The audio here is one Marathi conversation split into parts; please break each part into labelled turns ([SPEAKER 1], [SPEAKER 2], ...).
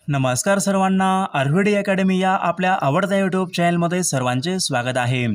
[SPEAKER 1] नमस्कार सर्वांना, आयुर्वेद अकॅडमी या आपल्या आवडत्या यूट्यूब चॅनलमध्ये सर्वांचे स्वागत आहे।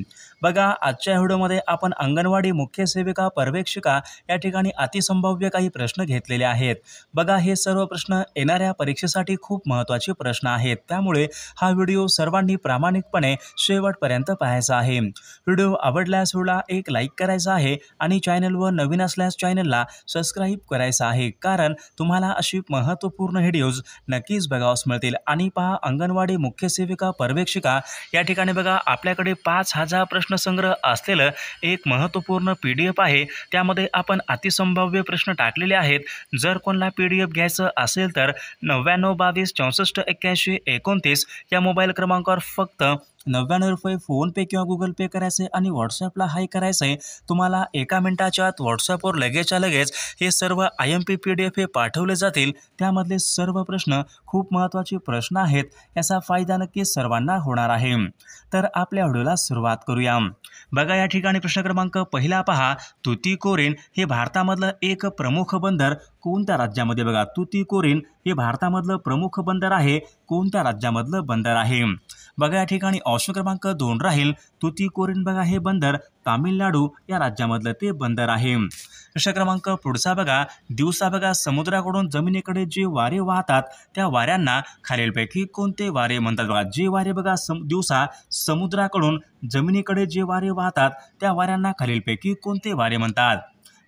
[SPEAKER 1] बघा, आजच्या व्हिडिओमध्ये आपण अंगणवाडी मुख्य सेविका पर्यवेक्षिका या ठिकाणी अतिसंभाव्य काही प्रश्न घेतलेले आहेत। बघा, हे सर्व प्रश्न येणाऱ्या परीक्षेसाठी खूप महत्त्वाचे प्रश्न आहेत, त्यामुळे हा व्हिडिओ सर्वांनी प्रामाणिकपणे शेवटपर्यंत पाहायचा आहे। व्हिडिओ आवडल्यास व्हिडिओला एक लाईक करायचा आहे आणि चॅनलवर नवीन असल्यास चॅनलला सबस्क्राईब करायचं आहे, कारण तुम्हाला अशी महत्त्वपूर्ण व्हिडिओज नक्कीच बघावयास मिळतील। आणि पहा, अंगणवाडी मुख्य सेविका पर्यवेक्षिका या ठिकाणी बघा आपल्याकडे 5000 प्रश्नसंग्रह असलेलं एक महत्त्वपूर्ण PDF आहे। त्यामध्ये आपण अतिसंभाव्य प्रश्न टाकलेले आहेत। जर कोणाला PDF घ्यायचं असेल तर 99 22 64 81 29 या मोबाईल क्रमांकावर फक्त 99 रुपये फोनपे किंवा गुगल पे करायचे आणि व्हॉट्सॲपला हाय करायचं आहे। तुम्हाला एका मिनिटाच्या आत व्हॉट्सॲपवर लगेचच्या लगेच हे सर्व IMP PDF हे पाठवले जातील। त्यामधले सर्व प्रश्न खूप महत्त्वाचे प्रश्न आहेत, याचा फायदा नक्कीच सर्वांना होणार आहे। तर आपल्या व्हिडिओला सुरुवात करूया। बघा, या ठिकाणी प्रश्न क्रमांक पहिला पहा, तुतीकोरीन हे भारतामधलं एक प्रमुख बंदर कोणत्या राज्यामध्ये? बघा, तुतीकोरीन हे भारतामधलं प्रमुख बंदर आहे, कोणत्या राज्यामधलं बंदर आहे? बघा, या ठिकाणी ऑप्शन क्रमांक 2 राहील, तुतीकोरीन बघा हे बंदर तामिळनाडू या राज्यामधलं ते बंदर आहे। प्रश्न क्रमांक पुढचा बघा, दिवसा बघा समुद्राकडून जमिनीकडे जे वारे वाहतात त्या वाऱ्यांना खालीलपैकी कोणते वारे म्हणतात? बघा, जे वारे बघा दिवसा समुद्राकडून जमिनीकडे जे वारे वाहतात त्या वाऱ्यांना खालीलपैकी कोणते वारे म्हणतात?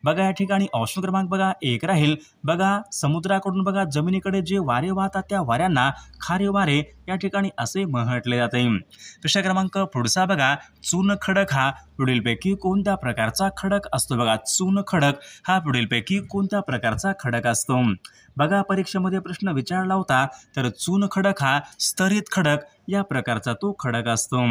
[SPEAKER 1] बघा, या ठिकाणी ऑप्शन क्रमांक बघा 1 राहील, बघा समुद्राकडून बघा जमिनीकडे जे वारे वाहतात त्या वाऱ्यांना खारे वारे या ठिकाणी असे म्हटले जाते। प्रश्न क्रमांक पुढचा बघा, चून खडक हा पुढीलपैकी कोणत्या प्रकारचा खडक असतो? बघा, चून खडक हा पुढीलपैकी कोणत्या प्रकारचा खडक असतो? बघा, परीक्षेमध्ये प्रश्न विचारला होता, तर चून खडक हा स्तरित खडक या प्रकारचा तो खडक असतो।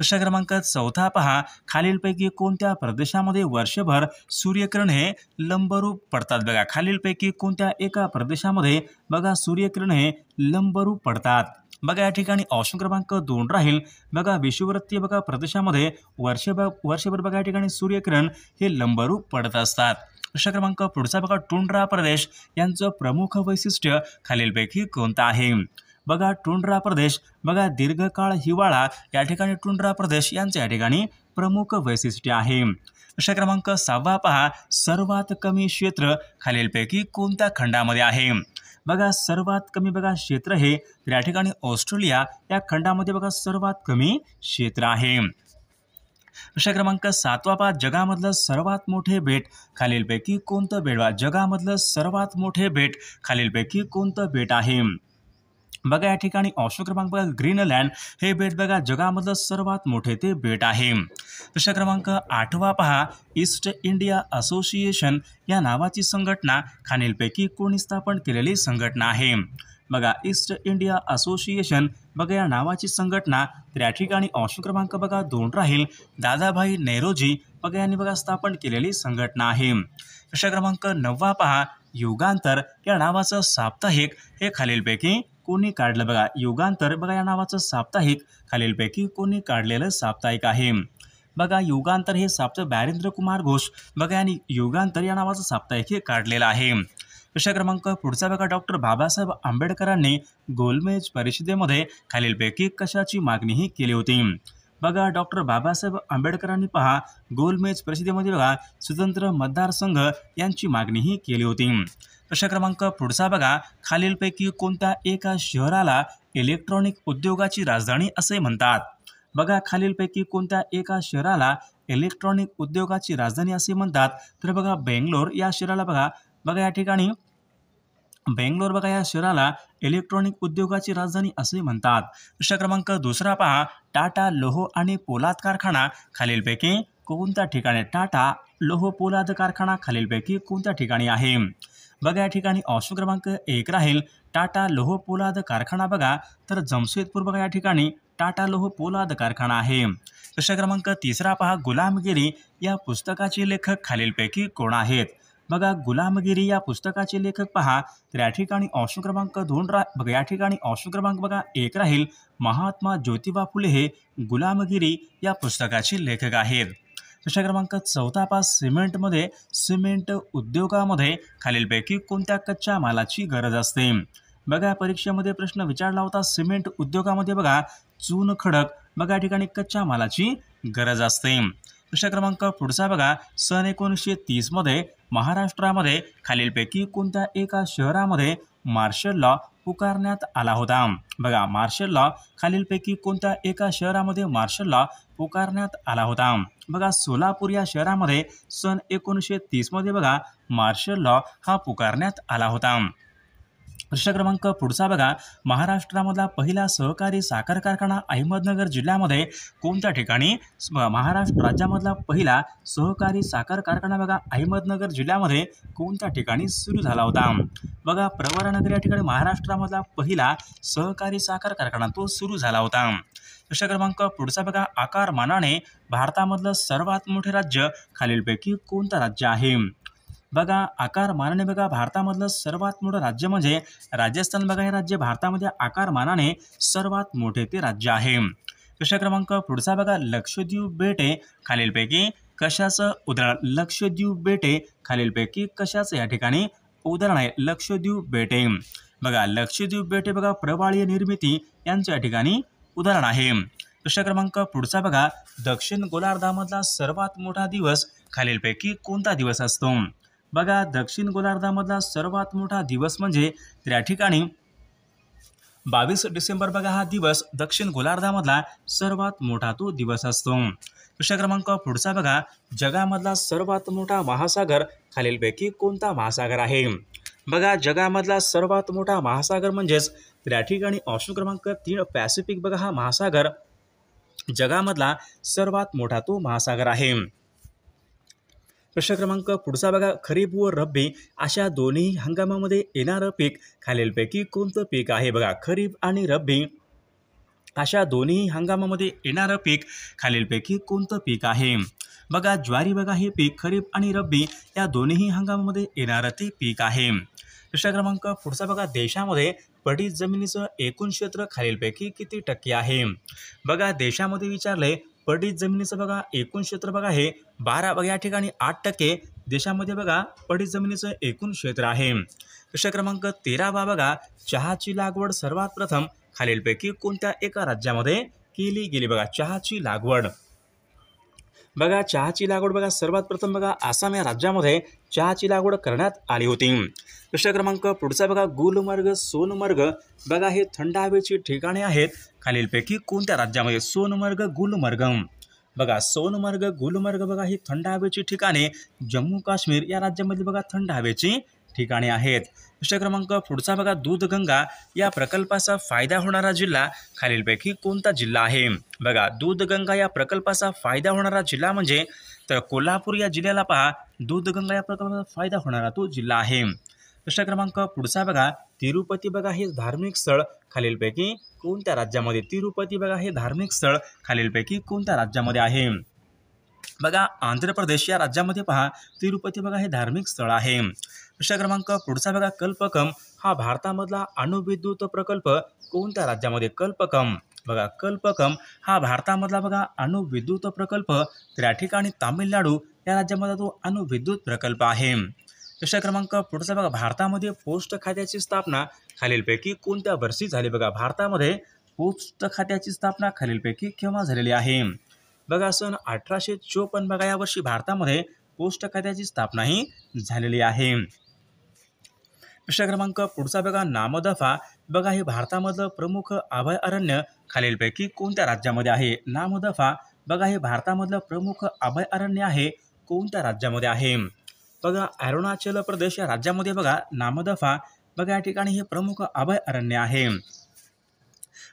[SPEAKER 1] प्रश्न क्रमांक 4 पहा, खालीलपैकी कोणत्या प्रदेशामध्ये वर्षभर सूर्यकिरण हे लंबरूप पडतात? बघा, खालीलपैकी कोणत्या एका प्रदेशामध्ये बघा सूर्यकिरण हे लंबरूप पडतात? बघा, या ठिकाणी ऑप्शन क्रमांक 2 राहील, बघा विषुववृत्तीय बघा प्रदेशामध्ये वर्षभर बघा या ठिकाणी सूर्यकिरण हे लंबरूप पडत असतात। प्रश्न क्रमांक पुढचा बघा, टुंड्रा प्रदेश यांचं प्रमुख वैशिष्ट्य खालीलपैकी कोणतं आहे? बघा, टुंड्रा प्रदेश बघा दीर्घकाळ हिवाळा या ठिकाणी टुंड्रा प्रदेश यांचे या ठिकाणी प्रमुख वैशिष्ट्य आहे। प्रश्न क्रमांक 6 पहा, सर्वात कमी क्षेत्र खालीलपैकी कोणत्या खंडामध्ये आहे? बघा, सर्वात कमी बघा क्षेत्र हे या ठिकाणी ऑस्ट्रेलिया या खंडामध्ये बघा सर्वात कमी क्षेत्र आहे। प्रश्न क्रमांक 7 पहा, जगामधलं सर्वात मोठे बेट खालीलपैकी कोणतं बेट? जगामधलं सर्वात मोठे बेट खालीलपैकी कोणतं बेट आहे? बघा, या ठिकाणी ऑप्शन क्रमांक बघा ग्रीनलँड हे बेट बघा जगामधलं सर्वात मोठे ते बेट आहे। प्रश्न क्रमांक 8 पहा, ईस्ट इंडिया असोसिएशन या नावाची संघटना खालीलपैकी कोणी स्थापन केलेली संघटना आहे? बघा, ईस्ट इंडिया असोसिएशन बघा या नावाची संघटना तर या ठिकाणी ऑप्शन क्रमांक बघा 2 राहील, दादाभाई नौरोजी बघा यांनी बघा स्थापन केलेली संघटना आहे। प्रश्न क्रमांक 9 पहा, युगांतर या नावाचं साप्ताहिक हे खालीलपैकी कोणी काढलं? बघा, युगांतर बघा या नावाचं साप्ताहिक खालीलपैकी कोणी काढलेलं साप्ताहिक आहे? बघा, युगांतर हे साप्ताहिक बॅरिंद्र कुमार घोष बघा यांनी युगांतर या नावाचं साप्ताहिक हे काढलेलं आहे। प्रश्न क्रमांक पुढचा बघा, डॉक्टर बाबासाहेब आंबेडकरांनी गोलमेज परिषदेमध्ये खालीलपैकी कशाची मागणीही केली होती? बघा, डॉक्टर बाबासाहेब आंबेडकरांनी पहा गोलमेज परिषदेमध्ये बघा स्वतंत्र मतदारसंघ यांची मागणीही केली होती। प्रश्न क्रमांक पुढचा बघा, खालीलपैकी कोणत्या एका शहराला इलेक्ट्रॉनिक उद्योगाची राजधानी असे म्हणतात? बघा, खालीलपैकी कोणत्या एका शहराला इलेक्ट्रॉनिक उद्योगाची राजधानी असे म्हणतात? तर बघा बेंगलोर या शहराला बघा या ठिकाणी बेंगलोर बघा या शहराला इलेक्ट्रॉनिक उद्योगाची राजधानी असे म्हणतात। प्रश्न क्रमांक 2 पहा, टाटा लोह आणि पोलाद कारखाना खालीलपैकी कोणत्या ठिकाणी? टाटा लोह पोलाद कारखाना खालीलपैकी कोणत्या ठिकाणी आहे? बघा, या ठिकाणी ऑप्शन क्रमांक 1 राहील, टाटा लोह पोलाद कारखाना बघा तर जमशेदपूर बघा या ठिकाणी टाटा लोह पोलाद कारखाना आहे। प्रश्न क्रमांक 3 पहा, गुलामगिरी या पुस्तकाचे लेखक खालीलपैकी कोण आहेत? बघा, गुलामगिरी या पुस्तकाचे लेखक पहा तर या ठिकाणी ऑप्शन क्रमांक 2 बघा या ठिकाणी ऑप्शन क्रमांक बघा 1 राहील, महात्मा ज्योतिबा फुले हे गुलामगिरी या पुस्तकाचे लेखक आहेत। प्रश्न क्रमांक 14 पहा, सिमेंट उद्योगामध्ये खालीलपैकी कोणत्या कच्च्या मालाची गरज असते? बघा परीक्षेमध्ये प्रश्न विचारला होता सिमेंट उद्योगामध्ये बघा चून खडक बघा या ठिकाणी कच्च्या मालाची गरज असते। प्रश्न क्रमांक पुढचा बघा सन 1930 मध्ये महाराष्ट्रामध्ये खालीलपैकी कोणत्या एका शहरामध्ये मार्शल लॉ पुकारण्यात आला होता। बघा मार्शल लॉ खालीलपैकी कोणत्या एका शहरामध्ये मार्शल लॉ पुकारण्यात आला होता। बघा सोलापूर या शहरामध्ये सन 1930 मध्ये बघा मार्शल लॉ हा पुकारण्यात आला होता। प्रश्न क्रमांक पुढचा बघा महाराष्ट्रामधला पहिला सहकारी साखर कारखाना अहमदनगर जिल्ह्यामध्ये कोणत्या ठिकाणी महाराष्ट्र राज्यामधला पहिला सहकारी साखर कारखाना बघा अहमदनगर जिल्ह्यामध्ये कोणत्या ठिकाणी सुरू झाला होता। बघा प्रवरानगर या ठिकाणी महाराष्ट्रामधला पहिला सहकारी साखर कारखाना तो सुरू झाला होता। प्रश्न क्रमांक पुढचा बघा आकारमानाने भारतामधलं सर्वात मोठे राज्य खालीलपैकी कोणतं राज्य आहे। बघा आकारमानाने बघा भारतामधलं सर्वात मोठं राज्य म्हणजे राजस्थान बघा हे राज्य भारतामध्ये आकारमानाने सर्वात मोठे ते राज्य आहे। प्रश्न क्रमांक पुढचा बघा लक्षद्वीप बेटे खालीलपैकी कशाचं उदाहरण लक्षद्वीप बेटे खालीलपैकी कशाचं या ठिकाणी उदाहरण आहे लक्षद्वीप बेटे। बघा लक्षद्वीप बेटे बघा प्रवाळीय निर्मिती यांच्या या ठिकाणी उदाहरण आहे। प्रश्न क्रमांक पुढचा बघा दक्षिण गोलार्धामधला सर्वात मोठा दिवस खालीलपैकी कोणता दिवस असतो। बघा दक्षिण गोलार्धामधला सर्वात मोठा दिवस म्हणजे त्या ठिकाणी 22 डिसेंबर बघा हा दिवस दक्षिण गोलार्धामधला सर्वात मोठा तो दिवस असतो। प्रश्न क्रमांक पुढचा बघा जगामधला सर्वात मोठा महासागर खालीलपैकी कोणता महासागर आहे। बघा जगामधला सर्वात मोठा महासागर म्हणजेच त्या ठिकाणी ऑप्शन क्रमांक 3 पॅसिफिक बघा हा महासागर जगामधला सर्वात मोठा तो महासागर आहे। प्रश्न क्रमांक पुढचा बघा खरीप व रब्बी अशा दोन्ही हंगामामध्ये येणारं पीक खालीलपैकी कोणतं पीक आहे। बघा खरीप आणि रब्बी अशा दोन्ही हंगामामध्ये येणारं पीक खालीलपैकी कोणतं पीक आहे। बघा ज्वारी बघा हे पीक खरीप आणि रब्बी या दोन्ही हंगामामध्ये येणारं ते पीक आहे। प्रश्न क्रमांक पुढचा बघा देशामध्ये पडीत जमिनीचं एकूण क्षेत्र खालीलपैकी किती टक्के आहे। बघा देशामध्ये विचारले पडीत जमिनीचं बघा एकूण क्षेत्र बघा हे 12 बघा या ठिकाणी 8% देशामध्ये बघा पडीत जमिनीचं एकूण क्षेत्र आहे। प्रश्न क्रमांक 13 बघा चहाची लागवड सर्वात प्रथम खालीलपैकी कोणत्या एका राज्यामध्ये केली गेली। बघा चहाची लागवड बघा चहाची लागवड बघा सर्वात प्रथम बघा आसाम या राज्यामध्ये चहाची लागवड करण्यात आली होती। प्रश्न क्रमांक पुढचा बघा गुलमर्ग सोनमर्ग बघा हे थंड हवेची ठिकाणे आहेत खालीलपैकी कोणत्या राज्यामध्ये सोनमर्ग गुलमर्ग बघा सोनमर्ग गुलमर्ग बघा ही थंड हवेची ठिकाणे जम्मू काश्मीर या राज्यामध्ये बघा थंड हवेची ठिकाणे आहेत। प्रश्न क्रमांक पुढचा बघा दूधगंगा या प्रकल्पाचा फायदा होणारा जिल्हा खालीलपैकी कोणता जिल्हा आहे। बघा दूधगंगा या प्रकल्पाचा फायदा होणारा जिल्हा म्हणजे तर कोल्हापूर या जिल्ह्याला पहा दूधगंगा या प्रकल्पाचा फायदा होणारा तो जिल्हा आहे। प्रश्न क्रमांक पुढचा बघा तिरुपती बघा हे धार्मिक स्थळ खालीलपैकी कोणत्या राज्यामध्ये तिरुपती बघा हे धार्मिक स्थळ खालीलपैकी कोणत्या राज्यामध्ये आहे। बघा आंध्र प्रदेश या राज्यामध्ये पहा तिरुपती बघा हे धार्मिक स्थळ आहे। प्रश्न क्रमांक पुढचा बघा कल्पकम हा भारतामधला अणुविद्युत प्रकल्प कोणत्या राज्यामध्ये कल्पकम बघा कल्पकम हा भारतामधला बघा अणुविद्युत प्रकल्प त्या ठिकाणी तामिळनाडू या राज्यामध्ये तो अणुविद्युत प्रकल्प आहे। प्रश्न क्रमांक पुढचा बघा भारतामध्ये पोस्ट खात्याची स्थापना खालीलपैकी कोणत्या वर्षी झाली। बघा भारतामध्ये पोस्ट खात्याची स्थापना खालीलपैकी केव्हा झालेली आहे। बघा सन 1854 बघा या वर्षी भारतामध्ये पोस्ट खात्याची स्थापना ही झालेली आहे। प्रश्न क्रमांक पुढचा बघा नामदफा बघा हे भारतामधलं प्रमुख अभयारण्य खालीलपैकी कोणत्या राज्यामध्ये आहे। नामदफा बघा हे भारतामधलं प्रमुख अभयारण्य आहे कोणत्या राज्यामध्ये आहे। बघा अरुणाचल प्रदेश या राज्यामध्ये बघा नामदफा बघा या ठिकाणी हे प्रमुख अभयारण्य आहे।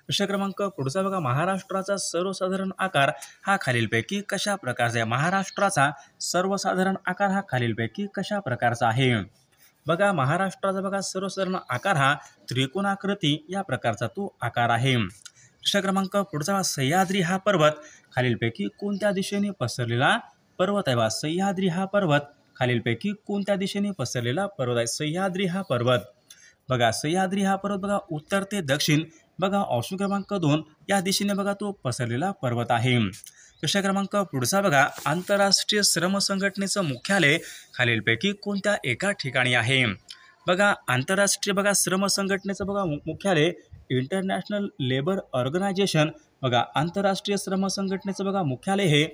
[SPEAKER 1] प्रश्न क्रमांक पुढचा बघा महाराष्ट्राचा सर्वसाधारण आकार हा खालीलपैकी कशा प्रकारचा आहे। महाराष्ट्राचा सर्वसाधारण आकार हा खालीलपैकी कशा प्रकारचा आहे। बघा महाराष्ट्राचा बघा सर्वसाधारण आकार हा त्रिकोणाकृती या प्रकारचा तो आकार आहे। प्रश्न क्रमांक पुढचा सह्याद्री हा पर्वत खालीलपैकी कोणत्या दिशेने पसरलेला पर्वत आहे। सह्याद्री हा पर्वत खालीलपैकी कोणत्या दिशेने पसरलेला पर्वत आहे। सह्याद्री हा पर्वत बघा सह्याद्री हा पर्वत बघा उत्तर ते दक्षिण बघा ऑप्शन क्रमांक 2 या दिशेने बघा तो पसरलेला पर्वत आहे। प्रश्न क्रमांक पुढचा बघा आंतरराष्ट्रीय श्रम संघटनेचं मुख्यालय खालीलपैकी कोणत्या एका ठिकाणी आहे। बघा आंतरराष्ट्रीय बघा श्रम संघटनेचं बघा मुख्यालय इंटरनॅशनल लेबर ऑर्गनायझेशन, बघा आंतरराष्ट्रीय श्रम संघटनेचं बघा मुख्यालय हे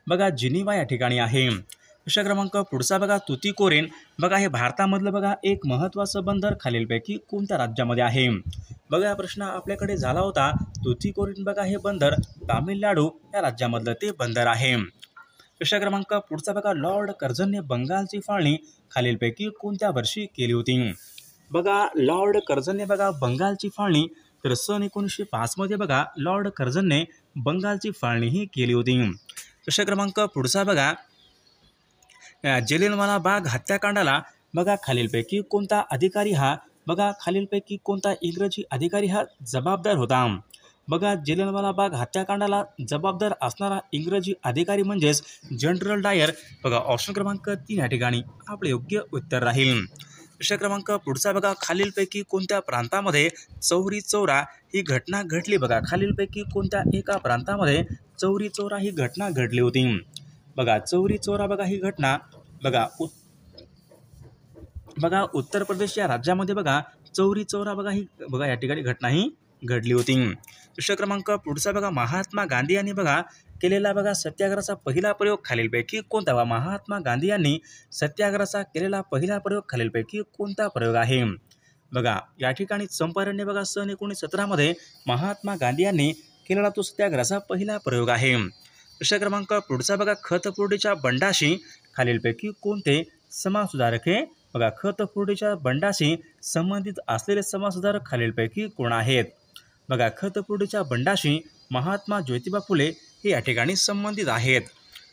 [SPEAKER 1] बघा जिनिव्हा या ठिकाणी आहे. प्रश्न क्रमांक पुढचा बघा तुतीकोरीन, बघा हे भारतामधलं बघा एक महत्त्वाचं बंदर खालीलपैकी कोणत्या राज्यामध्ये आहे. बघा हा प्रश्न आपल्याकडे झाला होता. तुतीकोरीन बघा हे बंदर तामिळनाडू या राज्यामधलं ते बंदर आहे. प्रश्न क्रमांक पुढचा बघा लॉर्ड कर्झनने बंगालची फाळणी खालीलपैकी कोणत्या वर्षी केली होती. बघा लॉर्ड कर्झनने बघा बंगालची फाळणी तर सन 1905 मध्ये बघा लॉर्ड कर्झनने बंगालची फाळणी ही केली होती. प्रश्न क्रमांक पुढचा बघा जालियनवाला बाग हत्याकांडाला बघा खालीलपैकी कोणता अधिकारी हा बघा खालीलपैकी कोणता इंग्रजी अधिकारी हा जबाबदार होता. बघा जालियनवाला बाग हत्याकांडाला जबाबदार असणारा इंग्रजी अधिकारी म्हणजेच जनरल डायर. बघा ऑप्शन क्रमांक 3 या ठिकाणी आपले योग्य उत्तर राहील. प्रश्न क्रमांक पुढचा बघा खालीलपैकी कोणत्या प्रांतामध्ये चौरी चौरा ही घटना घडली. बघा खालीलपैकी कोणत्या एका प्रांतामध्ये चौरी चौरा ही घटना घडली होती. बघा चौरी चौरा बघा ही घटना बघा उत्तर प्रदेश या राज्यामध्ये बघा चौरी चौरा बघा ही बघा या ठिकाणी घटना ही घडली होती. प्रश्न क्रमांक पुढचा बघा महात्मा गांधी यांनी बघा केलेला बघा सत्याग्रहाचा पहिला प्रयोग खालीलपैकी कोणता. महात्मा गांधी यांनी सत्याग्रहाचा केलेला पहिला प्रयोग खालीलपैकी कोणता प्रयोग आहे. बघा या ठिकाणी चंपारण्य बघा सन 1917 मध्ये महात्मा गांधी यांनी केलेला तो सत्याग्रहाचा पहिला प्रयोग आहे. प्रश्न क्रमांक पुढचा बघा खतफोडीच्या बंडाशी खालीलपैकी कोणते समाजसुधारक हे. बघा खतफोडीच्या बंडाशी संबंधित असलेले समाजसुधारक खालीलपैकी कोण आहेत. बघा खतफोडीच्या बंडाशी महात्मा ज्योतिबा फुले हे या ठिकाणी संबंधित आहेत.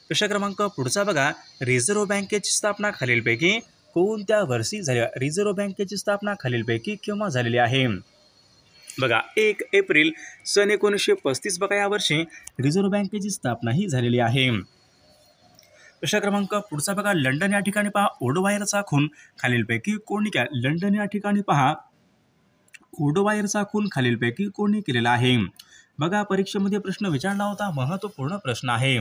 [SPEAKER 1] प्रश्न क्रमांक पुढचा बघा रिझर्व्ह बँकेची स्थापना खालीलपैकी कोणत्या वर्षी झाली. रिझर्व्ह बँकेची स्थापना खालीलपैकी केव्हा झालेली आहे. बघा 1 एप्रिल सन 1935 बघा या वर्षी रिझर्व्ह बँकेची स्थापना ही झालेली आहे. प्रश्न क्रमांक पुढचा बघा लंडन या ठिकाणी पहा ओडवायरचा खून खालीलपैकी कोणी केला. लंडन या ठिकाणी पहा ओडवायरचा खून खालीलपैकी कोणी केलेला आहे. बघा परीक्षेमध्ये प्रश्न विचारला होता, महत्त्वपूर्ण प्रश्न आहे.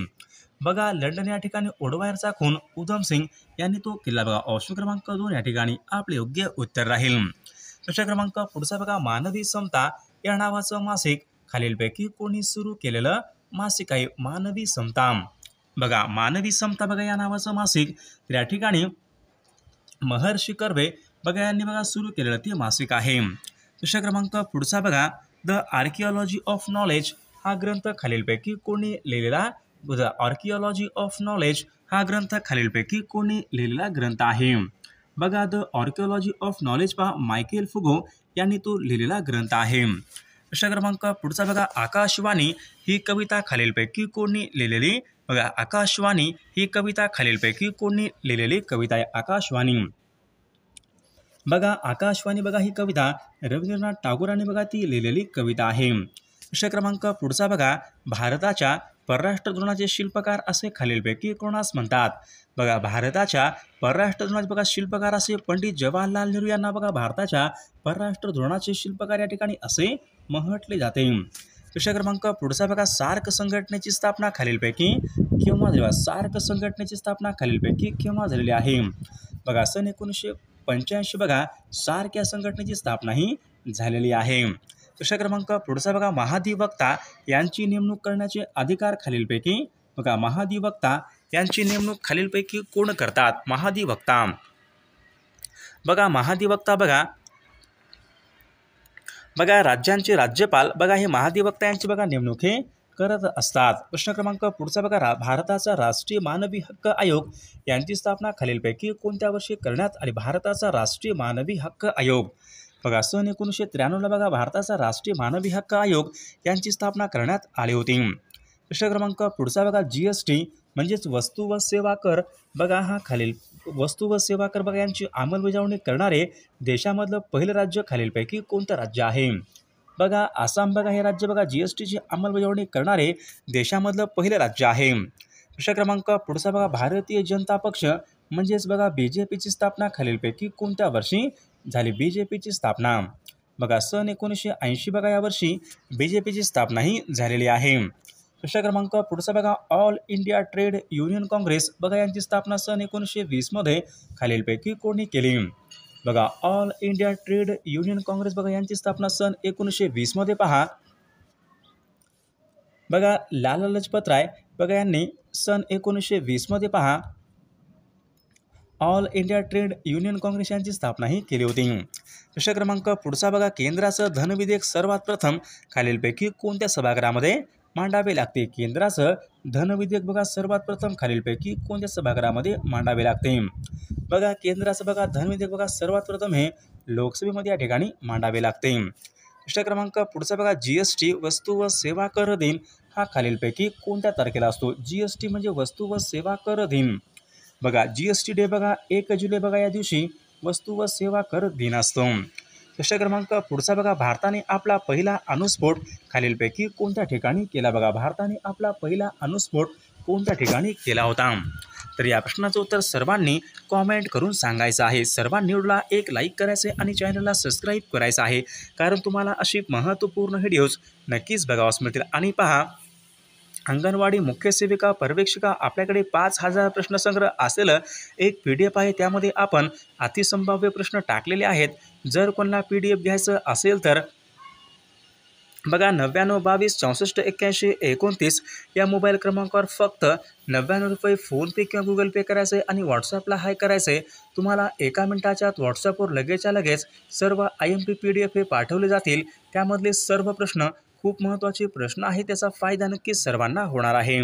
[SPEAKER 1] बघा लंडन या ठिकाणी ओडवायरचा खून उधम सिंग यांनी तो केला. बघा ऑप्शन क्रमांक 2 या ठिकाणी आपले योग्य उत्तर राहील. प्रश्न क्रमांक पुढचा बघा मानवी समता या नावाचं मासिक खालीलपैकी कोणी सुरू केलेलं मासिक आहे. मानवी समता. बघा मानवी समता बघा या नावाचं मासिक तर या ठिकाणी महर्षी कर्वे बघा यांनी बघा सुरू केलेलं ते मासिक आहे. प्रश्न क्रमांक पुढचा बघा द आर्किओलॉजी ऑफ नॉलेज हा ग्रंथ खालीलपैकी कोणी लिहिलेला. द आर्किओलॉजी ऑफ नॉलेज हा ग्रंथ खालीलपैकी कोणी लिहिलेला ग्रंथ आहे. बघा द आर्किओलॉजी ऑफ नॉलेज पहा मायकेल फुगो यांनी तो लिहिलेला ग्रंथ आहे. प्रश्न क्रमांक पुढचा बघा आकाशवाणी ही कविता खालीलपैकी कोणी लिहिलेली. बघा आकाशवाणी ही कविता खालीलपैकी कोणी लिहिलेली कविता आहे. आकाशवाणी. बघा आकाशवाणी बघा ही कविता रवींद्रनाथ टागोरांनी बघा ती लिहिलेली कविता आहे. प्रश्न क्रमांक पुढचा बघा भारताच्या परराष्ट्र धोरणाचे शिल्पकार असे खालीलपैकी कोणास म्हणतात. बघा भारताच्या परराष्ट्र धोरणाचे बघा शिल्पकार असे पंडित जवाहरलाल नेहरू यांना बघा भारताच्या परराष्ट्र धोरणाचे शिल्पकार या ठिकाणी असे म्हटले जाते. प्रश्न क्रमांक पुढचा बघा सार्क संघटनेची स्थापना खालीलपैकी केव्हा झाली. सार्क संघटनेची स्थापना खालीलपैकी केव्हा झालेली आहे. बघा सन 1985 बघा सार्क या संघटनेची स्थापना ही झालेली आहे. प्रश्न क्रमांक पुढचा बघा महाधिवक्ता यांची नेमणूक करण्याचे अधिकार खालीलपैकी बघा महाधिवक्ता यांची नेमणूक खालीलपैकी कोण करतात. महाधिवक्ता. बघा महाधिवक्ता बघा राज्यांचे राज्यपाल बघा हे महाधिवक्ता यांची बघा नेमणूक हे करत असतात. प्रश्न क्रमांक पुढचा बघा भारताचा राष्ट्रीय मानवी हक्क आयोग यांची स्थापना खालीलपैकी कोणत्या वर्षी करण्यात आली. भारताचा राष्ट्रीय मानवी हक्क आयोग बघा सन 1993 बघा भारताचा राष्ट्रीय मानवी हक्क आयोग यांची स्थापना करण्यात आली होती. प्रश्न क्रमांक पुढचा बघा GST म्हणजेच वस्तू व सेवा कर बघा हा खालील वस्तू व सेवा कर बघा यांची अंमलबजावणी करणारे देशामधलं पहिलं राज्य खालीलपैकी कोणतं राज्य आहे. बघा आसाम बघा हे राज्य बघा GSTची अंमलबजावणी करणारे देशामधलं पहिलं राज्य आहे. प्रश्न क्रमांक पुढचा बघा भारतीय जनता पक्ष म्हणजेच बघा BJPची स्थापना खालीलपैकी कोणत्या वर्षी झाली. BJPची स्थापना बघा सन 1980 बघा या वर्षी BJPची स्थापना ही झालेली आहे. प्रश्न क्रमांक पुढचा बघा, all India trade union Congress बघा यांची स्थापना सन 1920 मध्ये खालीलपैकी कोणी केली? बघा, all India trade union Congress बघा यांची स्थापना सन 1920 मध्ये पहा बघा, लाला लजपत राय बघा यांनी सन 1920 मध्ये पहा all India trade union Congress यांची स्थापना ही केली होती. प्रश्न क्रमांक पुढचा बघा, केंद्राचं धनविधेयक सर्वात प्रथम खालीलपैकी कोणत्या सभागृहामध्ये मांडावे लागते? केंद्राचं धनविधेयक बघा सर्वात प्रथम खालीलपैकी कोणत्या सभागृहामध्ये मांडावे लागते? बघा, केंद्राचं बघा धनविधेयक बघा सर्वात प्रथम हे लोकसभेमध्ये या ठिकाणी मांडावे लागते. प्रश्न क्रमांक पुढचा बघा, जीएसटी वस्तू व सेवा कर दिन हा खालीलपैकी कोणत्या तारखेला असतो? जीएसटी म्हणजे वस्तू व सेवा कर दिन. बघा, जीएसटी डे बघा 1 जुलै बघा या दिवशी वस्तू व सेवा कर दिन असतो. प्रश्न क्रमांक पुढचा बघा, भारताने आपला पहिला अणुस्फोट खालीलपैकी कोणत्या ठिकाणी केला? बघा, भारताने आपला पहिला अणुस्फोट कोणत्या ठिकाणी केला होता? तर या प्रश्नाचं उत्तर सर्वांनी कॉमेंट करून सांगायचं आहे. सर्वांनी व्हिडिओला एक लाईक करायचं आहे आणि चॅनलला सबस्क्राईब करायचं आहे, कारण तुम्हाला अशी महत्त्वपूर्ण व्हिडिओज नक्कीच बघावास मिळतील. आणि पहा, अंगणवाडी मुख्य सेविका पर्यवेक्षिका आपल्याकडे 5000 प्रश्नसंग्रह असलेलं एक PDF आहे. त्यामध्ये आपण अतिसंभाव्य प्रश्न टाकलेले आहेत. जर कोणाला PDF घ्यायचं असेल तर बघा 99 22 64 81 29 या मोबाईल क्रमांकावर फक्त 99 रुपये फोनपे किंवा गुगल पे करायचं आहे आणि व्हॉट्सअपला हाय करायचं आहे. तुम्हाला 1 मिनिटाच्या आत व्हॉट्सअपवर लगेचच्या लगेच सर्व IMP PDF हे पाठवले जातील. त्यामधले सर्व प्रश्न खूप महत्त्वाचे प्रश्न आहेत. त्याचा फायदा नक्कीच सर्वांना होणार आहे.